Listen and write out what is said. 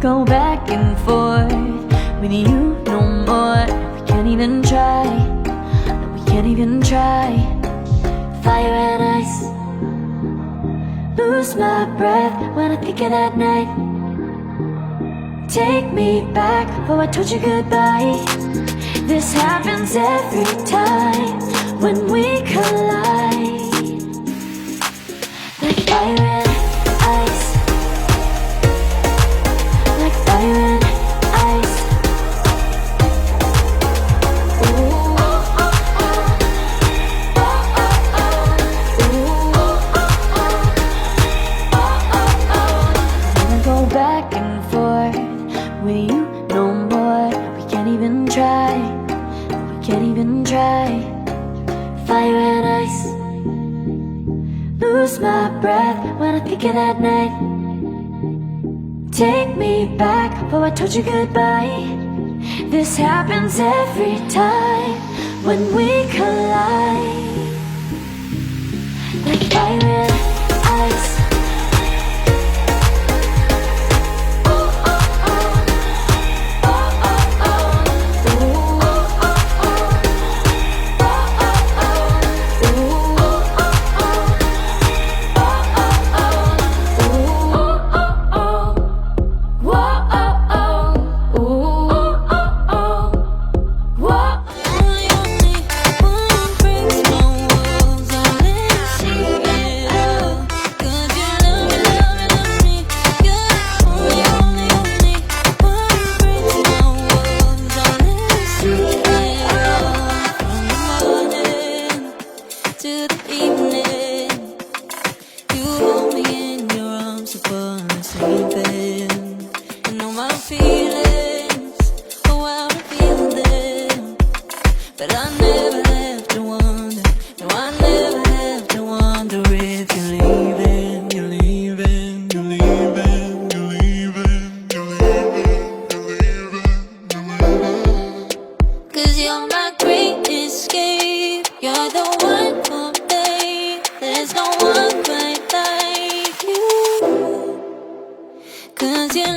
go back and forth with you no more. We can't even try, no, we can't even try. Fire and ice, lose my breath when I think of that night. Take me back before I told you goodbye. This happens every time when we collide. Like fire and ice, like fire and ice. Ooh, oh, oh, oh. Oh, oh, oh. Ooh, oh, oh, oh. Oh, oh, oh. Never go back and forth with you no more. We can't even try, we can't even try. Fire and ice, lose my breath when I think of that night. Take me back before I told you goodbye. This happens every time when we collide. Like fire and ice. Oh, oh, oh. Oh, oh, oh. Ooh, oh, oh, oh. Oh, oh, oh. Ooh, oh, oh, oh. To the evening, you hold me in your arms upon the sleeping. You know my feelings, oh how I'm feeling them. But I never have to wonder, no I never have to wonder if you're leaving, you're leaving, you're leaving, you're leaving, you're leaving, you're leaving, you're leaving. 'Cause you're my great escape, you're the one for me. There's no one quite like you. 'Cause you